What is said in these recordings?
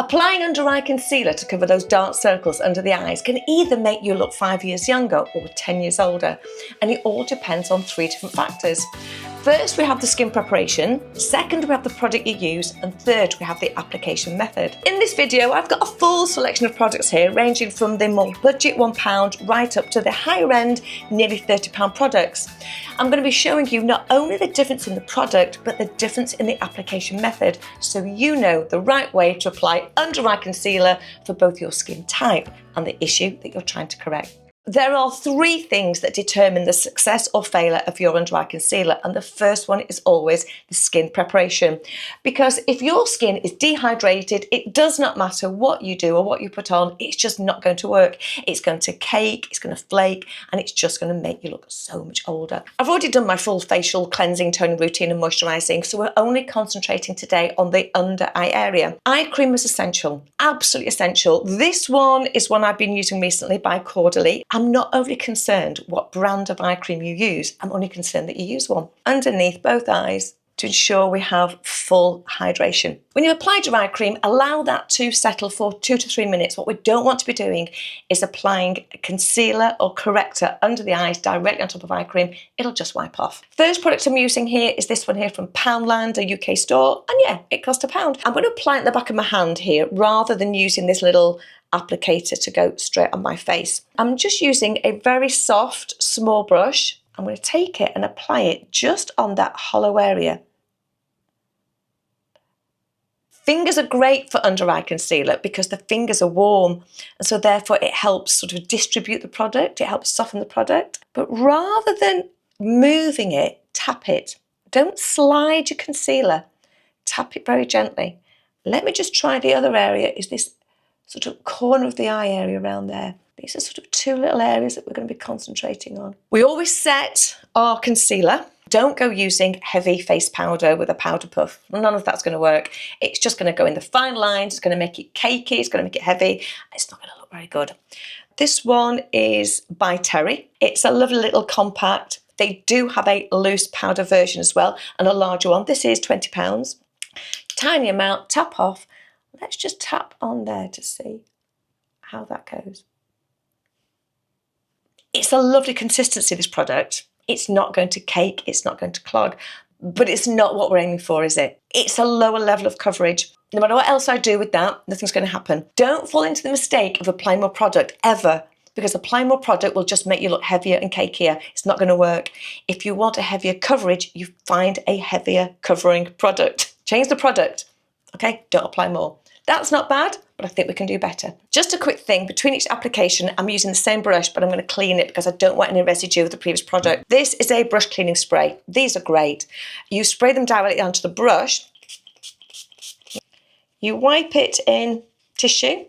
Applying under eye concealer to cover those dark circles under the eyes can either make you look 5 years younger or 10 years older, and it all depends on 3 different factors. First, we have the skin preparation. Second, we have the product you use. And third, we have the application method. In this video, I've got a full selection of products here, ranging from the more budget £1 right up to the higher end, nearly £30 products. I'm going to be showing you not only the difference in the product, but the difference in the application method, so you know the right way to apply under eye concealer for both your skin type and the issue that you're trying to correct. There are 3 things that determine the success or failure of your under eye concealer, and the first one is always the skin preparation. Because if your skin is dehydrated, it does not matter what you do or what you put on, it's just not going to work. It's going to cake, it's going to flake, and it's just going to make you look so much older. I've already done my full facial cleansing, toning routine and moisturising, so we're only concentrating today on the under eye area. Eye cream is essential, absolutely essential. This one is one I've been using recently by Caudalie. I'm not overly concerned what brand of eye cream you use. I'm only concerned that you use one underneath both eyes to ensure we have full hydration. When you apply your eye cream, allow that to settle for 2 to 3 minutes. What we don't want to be doing is applying concealer or corrector under the eyes directly on top of eye cream. It'll just wipe off. First product I'm using here is this one here from Poundland, a UK store. And yeah, it cost £1. I'm going to apply it in the back of my hand here rather than using this little applicator to go straight on my face. I'm just using a very soft, small brush. I'm going to take it and apply it just on that hollow area. Fingers are great for under eye concealer because the fingers are warm, and so therefore it helps sort of distribute the product, it helps soften the product. But rather than moving it, tap it. Don't slide your concealer, tap it very gently. Let me just try the other area, is this sort of corner of the eye area around there. These are sort of 2 little areas that we're going to be concentrating on. We always set our concealer. Don't go using heavy face powder with a powder puff. None of that's going to work. It's just going to go in the fine lines. It's going to make it cakey. It's going to make it heavy. It's not going to look very good. This one is by Terry. It's a lovely little compact. They do have a loose powder version as well, and a larger one. This is £20. Tiny amount, tap off. Let's just tap on there to see how that goes. It's a lovely consistency, this product. It's not going to cake, it's not going to clog, but it's not what we're aiming for, is it? It's a lower level of coverage. No matter what else I do with that, nothing's going to happen. Don't fall into the mistake of applying more product, ever, because applying more product will just make you look heavier and cakier. It's not going to work. If you want a heavier coverage, you find a heavier covering product. Change the product, okay? Don't apply more. That's not bad, but I think we can do better. Just a quick thing, between each application, I'm using the same brush, but I'm going to clean it because I don't want any residue of the previous product. This is a brush cleaning spray. These are great. You spray them directly onto the brush. You wipe it in tissue,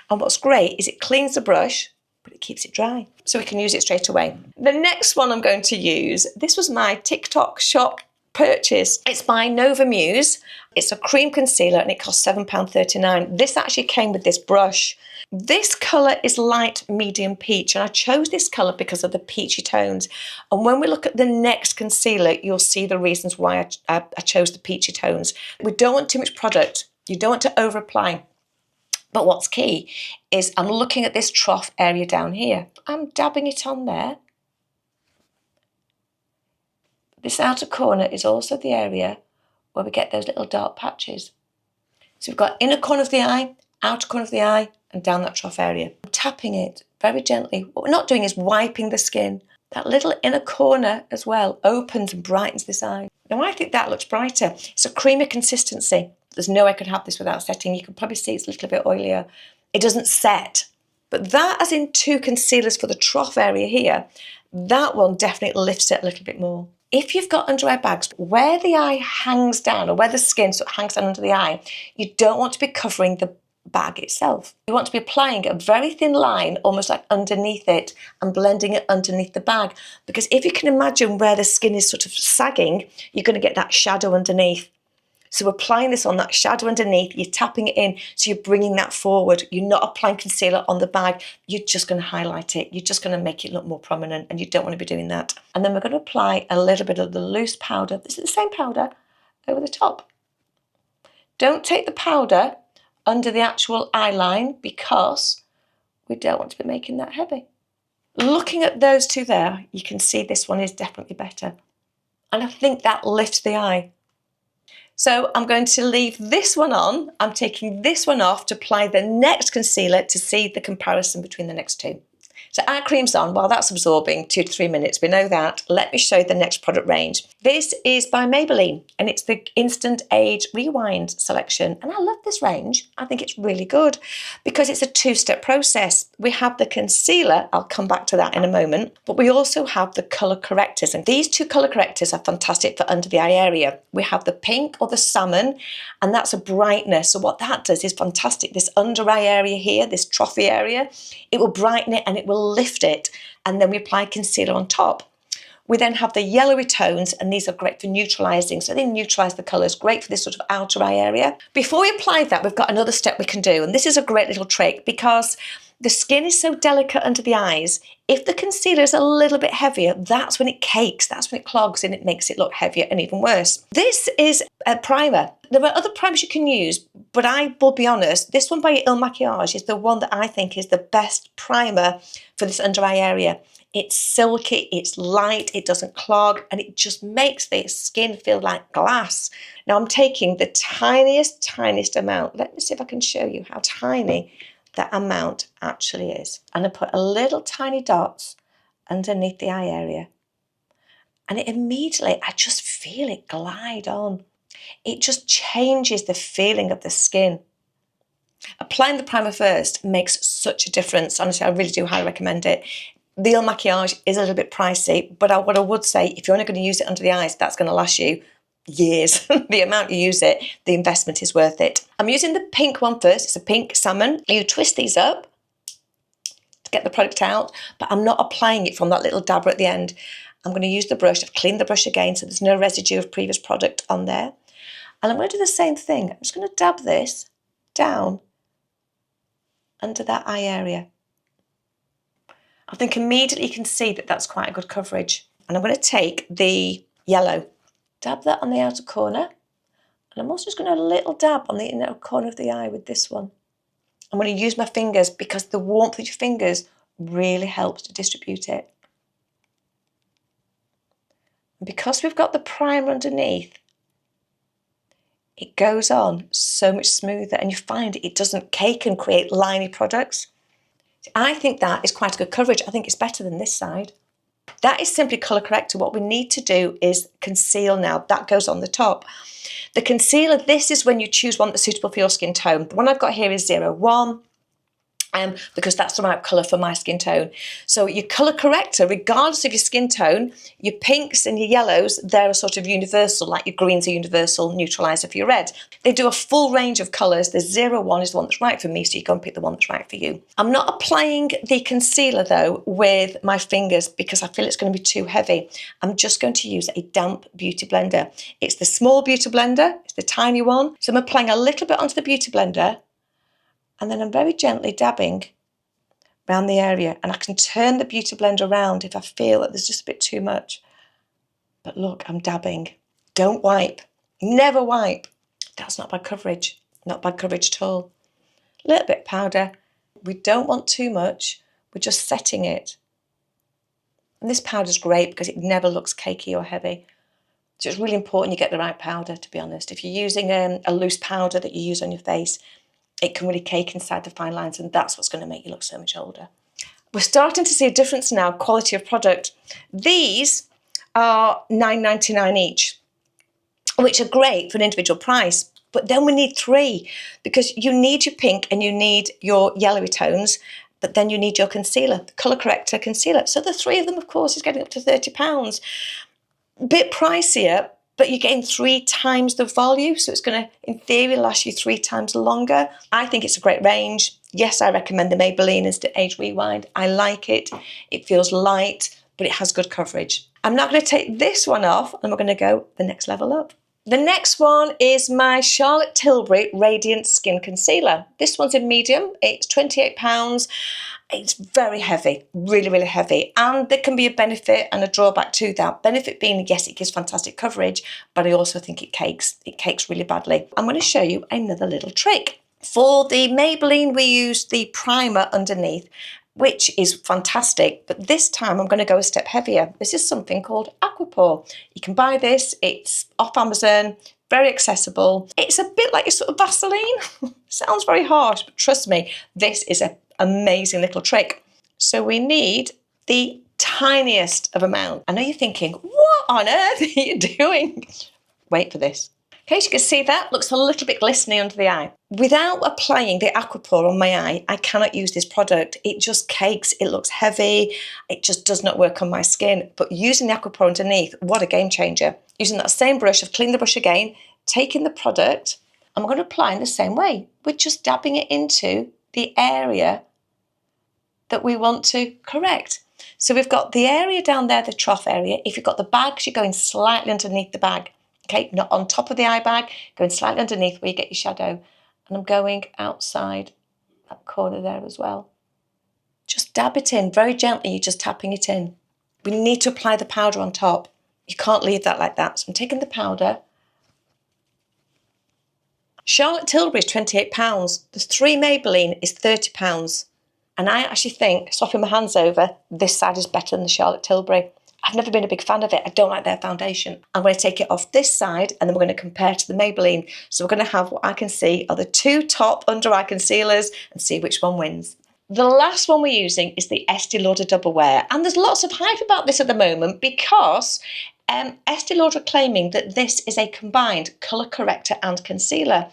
and what's great is it cleans the brush, but it keeps it dry, so we can use it straight away. The next one I'm going to use, this was my TikTok shop purchase. It's by Nova Muse. It's a cream concealer and it costs £7.39. This actually came with this brush. This colour is light medium peach, and I chose this colour because of the peachy tones. And when we look at the next concealer, you'll see the reasons why I chose the peachy tones. We don't want too much product. You don't want to over apply. But what's key is I'm looking at this trough area down here. I'm dabbing it on there. This outer corner is also the area where we get those little dark patches. So we've got inner corner of the eye, outer corner of the eye, and down that trough area. I'm tapping it very gently. What we're not doing is wiping the skin. That little inner corner as well opens and brightens this eye. Now I think that looks brighter. It's a creamy consistency. There's no way I could have this without setting. You can probably see it's a little bit oilier. It doesn't set. But that, as in 2 concealers for the trough area here, that one definitely lifts it a little bit more. If you've got under eye bags, where the eye hangs down, or where the skin sort of hangs down under the eye, you don't want to be covering the bag itself. You want to be applying a very thin line, almost like underneath it, and blending it underneath the bag. Because if you can imagine where the skin is sort of sagging, you're going to get that shadow underneath. So applying this on that shadow underneath, you're tapping it in, so you're bringing that forward. You're not applying concealer on the bag, you're just going to highlight it. You're just going to make it look more prominent, and you don't want to be doing that. And then we're going to apply a little bit of the loose powder. This is the same powder over the top. Don't take the powder under the actual eye line because we don't want to be making that heavy. Looking at those two there, you can see this one is definitely better. And I think that lifts the eye. So I'm going to leave this one on. I'm taking this one off to apply the next concealer to see the comparison between the next two. So eye cream's on. While that's absorbing 2 to 3 minutes, we know that. Let me show you the next product range. This is by Maybelline and it's the Instant Age Rewind selection. And I love this range. I think it's really good because it's a two-step process. We have the concealer, I'll come back to that in a moment, but we also have the colour correctors. And these two colour correctors are fantastic for under the eye area. We have the pink or the salmon, and that's a brightness. So what that does is fantastic. This under eye area here, this trophy area, it will brighten it and it will lift it, and then we apply concealer on top. We then have the yellowy tones, and these are great for neutralising, so they neutralise the colours, great for this sort of outer eye area. Before we apply that, we've got another step we can do, and this is a great little trick because the skin is so delicate under the eyes. If the concealer is a little bit heavier, that's when it cakes, that's when it clogs and it makes it look heavier and even worse. This is a primer. There are other primers you can use, but I will be honest, this one by Il Makiage is the one that I think is the best primer for this under eye area. It's silky, it's light, it doesn't clog, and it just makes the skin feel like glass. Now I'm taking the tiniest amount. Let me see if I can show you how tiny that amount actually is. And I put a little tiny dots underneath the eye area. And it immediately, I just feel it glide on. It just changes the feeling of the skin. Applying the primer first makes such a difference. Honestly, I really do highly recommend it. The Il Makiage is a little bit pricey, but what I would say, if you're only going to use it under the eyes, that's going to last you years. The amount you use it, the investment is worth it. I'm using the pink one first. It's a pink salmon. You twist these up to get the product out, but I'm not applying it from that little dabber at the end. I'm going to use the brush. I've cleaned the brush again, so there's no residue of previous product on there. And I'm going to do the same thing. I'm just going to dab this down under that eye area. I think immediately you can see that that's quite a good coverage. And I'm going to take the yellow, dab that on the outer corner. And I'm also just going to do a little dab on the inner corner of the eye with this one. I'm going to use my fingers because the warmth of your fingers really helps to distribute it. And because we've got the primer underneath, it goes on so much smoother and you find it doesn't cake and create liney products. I think that is quite a good coverage. I think it's better than this side. That is simply colour corrector. What we need to do is conceal now. That goes on the top. The concealer, this is when you choose one that's suitable for your skin tone. The one I've got here is 01. Because that's the right colour for my skin tone. So your colour corrector, regardless of your skin tone, your pinks and your yellows, they're a sort of universal, like your greens are universal neutraliser for your red. They do a full range of colours. The 01 is the one that's right for me, so you go and pick the one that's right for you. I'm not applying the concealer though with my fingers because I feel it's going to be too heavy. I'm just going to use a damp beauty blender. It's the small beauty blender, it's the tiny one. So I'm applying a little bit onto the beauty blender, and then I'm very gently dabbing around the area, and I can turn the beauty blender around if I feel that there's just a bit too much. But look, I'm dabbing. Don't wipe. Never wipe. That's not bad coverage. Not bad coverage at all. A little bit of powder. We don't want too much. We're just setting it. And this powder's great because it never looks cakey or heavy. So it's really important you get the right powder, to be honest. If you're using a loose powder that you use on your face, it can really cake inside the fine lines, and that's what's going to make you look so much older. We're starting to see a difference now, quality of product. These are $9.99 each, which are great for an individual price, but then we need 3 because you need your pink and you need your yellowy tones, but then you need your concealer, the colour corrector concealer. So the 3 of them, of course, is getting up to £30. A bit pricier, but you're getting 3 times the volume, so it's going to, in theory, last you 3 times longer. I think it's a great range. Yes, I recommend the Maybelline Instant Age Rewind. I like it. It feels light, but it has good coverage. I'm now going to take this one off, and we're going to go the next level up. The next one is my Charlotte Tilbury Radiant Skin Concealer. This one's in medium. It's £28. It's very heavy, really, really heavy. And there can be a benefit and a drawback to that. Benefit being, yes, it gives fantastic coverage, but I also think it cakes really badly. I'm going to show you another little trick. For the Maybelline, we used the primer underneath, which is fantastic, but this time I'm going to go a step heavier. This is something called Aquaphor. You can buy this, it's off Amazon, very accessible. It's a bit like a sort of Vaseline. Sounds very harsh, but trust me, this is an amazing little trick. So we need the tiniest of amount. I know you're thinking, what on earth are you doing? Wait for this. Okay, so you can see that looks a little bit glistening under the eye. Without applying the Aquaphor on my eye, I cannot use this product. It just cakes, it looks heavy, it just does not work on my skin. But using the Aquaphor underneath, what a game changer. Using that same brush, I've cleaned the brush again, taking the product, I'm going to apply in the same way. We're just dabbing it into the area that we want to correct. So we've got the area down there, the trough area. If you've got the bags, you're going slightly underneath the bag. Okay, not on top of the eye bag, going slightly underneath where you get your shadow. And I'm going outside that corner there as well. Just dab it in very gently, you're just tapping it in. We need to apply the powder on top. You can't leave that like that. So I'm taking the powder. Charlotte Tilbury is £28. The 3 Maybelline is £30. And I actually think, swapping my hands over, this side is better than the Charlotte Tilbury. I've never been a big fan of it. I don't like their foundation. I'm going to take it off this side and then we're going to compare to the Maybelline. So we're going to have what I can see are the 2 top under eye concealers and see which one wins. The last one we're using is the Estee Lauder Double Wear. And there's lots of hype about this at the moment because Estee Lauder are claiming that this is a combined colour corrector and concealer.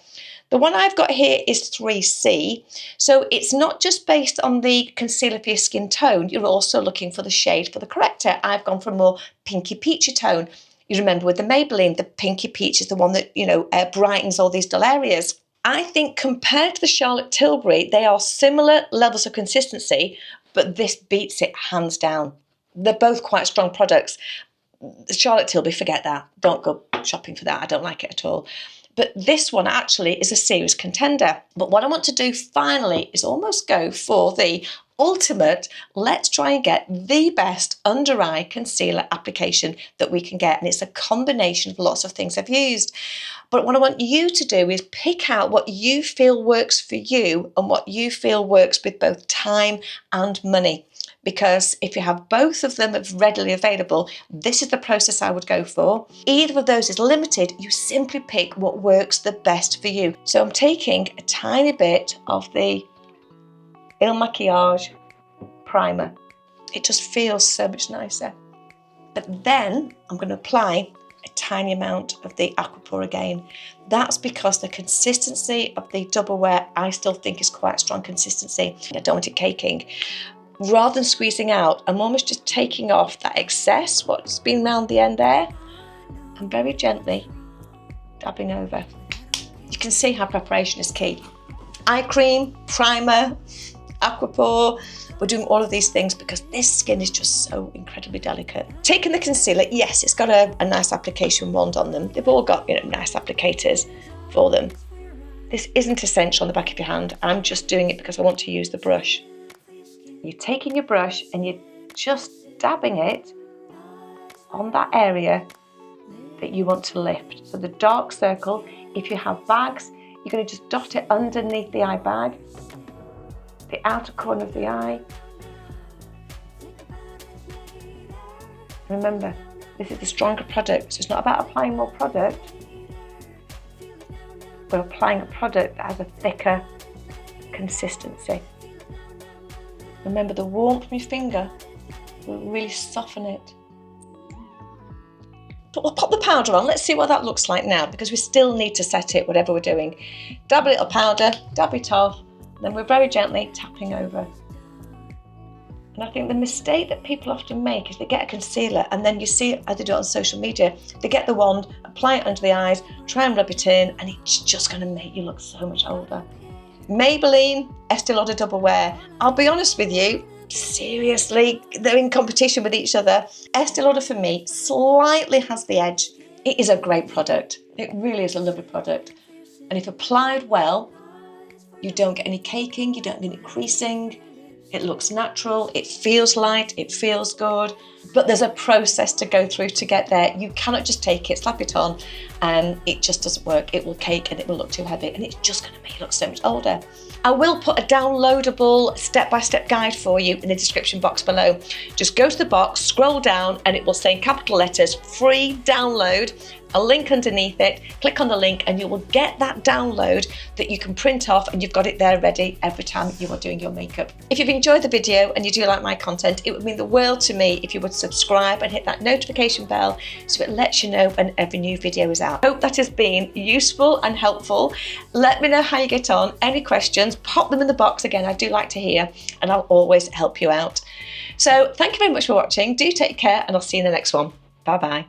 The one I've got here is 3C, so it's not just based on the concealer for your skin tone, you're also looking for the shade for the corrector. I've gone for a more pinky peachy tone. You remember with the Maybelline, the pinky peach is the one that, brightens all these dull areas. I think compared to the Charlotte Tilbury, they are similar levels of consistency, but this beats it hands down. They're both quite strong products. The Charlotte Tilbury, forget that. Don't go shopping for that. I don't like it at all. But this one actually is a serious contender. But what I want to do finally is almost go for the ultimate, let's try and get the best under eye concealer application that we can get. And it's a combination of lots of things I've used. But what I want you to do is pick out what you feel works for you and what you feel works with both time and money. Because if you have both of them readily available, this is the process I would go for. Either of those is limited, you simply pick what works the best for you. So I'm taking a tiny bit of the Il Makiage primer. It just feels so much nicer. But then I'm going to apply a tiny amount of the Aquaphor again. That's because the consistency of the Double Wear I still think is quite strong consistency. I don't want it caking. Rather than squeezing out, I'm almost just taking off that excess, what's been around the end there, and very gently dabbing over. You can see how preparation is key. Eye cream, primer, Aquaphor, we're doing all of these things because this skin is just so incredibly delicate. Taking the concealer, yes, it's got a nice application wand on them. They've all got nice applicators for them. This isn't essential on the back of your hand. I'm just doing it because I want to use the brush. You're taking your brush and you're just dabbing it on that area that you want to lift. So the dark circle, if you have bags, you're going to just dot it underneath the eye bag, the outer corner of the eye. Remember, this is a stronger product, so it's not about applying more product. We're applying a product that has a thicker consistency. Remember, the warmth from your finger will really soften it. But we'll pop the powder on. Let's see what that looks like now, because we still need to set it, whatever we're doing. Dab a little powder, dab it off, then we're very gently tapping over. And I think the mistake that people often make is they get a concealer and then you see, as they do it on social media, they get the wand, apply it under the eyes, try and rub it in, and it's just going to make you look so much older. Maybelline, Estee Lauder Double Wear. I'll be honest with you, seriously, they're in competition with each other. Estee Lauder for me slightly has the edge. It is a great product. It really is a lovely product. And if applied well, you don't get any caking, you don't get any creasing. it looks natural, it feels light, it feels good, but there's a process to go through to get there. You cannot just take it, slap it on, and it just doesn't work. It will cake and it will look too heavy, and it's just going to make you look so much older. I will put a downloadable step-by-step guide for you in the description box below. Just go to the box, scroll down, and it will say in capital letters, free download, a link underneath it. Click on the link and you will get that download that you can print off, and you've got it there ready every time you are doing your makeup. If you've enjoyed the video and you do like my content, it would mean the world to me if you would subscribe and hit that notification bell so it lets you know when every new video is out. I hope that has been useful and helpful. Let me know how you get on. Any questions, pop them in the box. Again, I do like to hear, and I'll always help you out. So thank you very much for watching. Do take care, and I'll see you in the next one. Bye bye.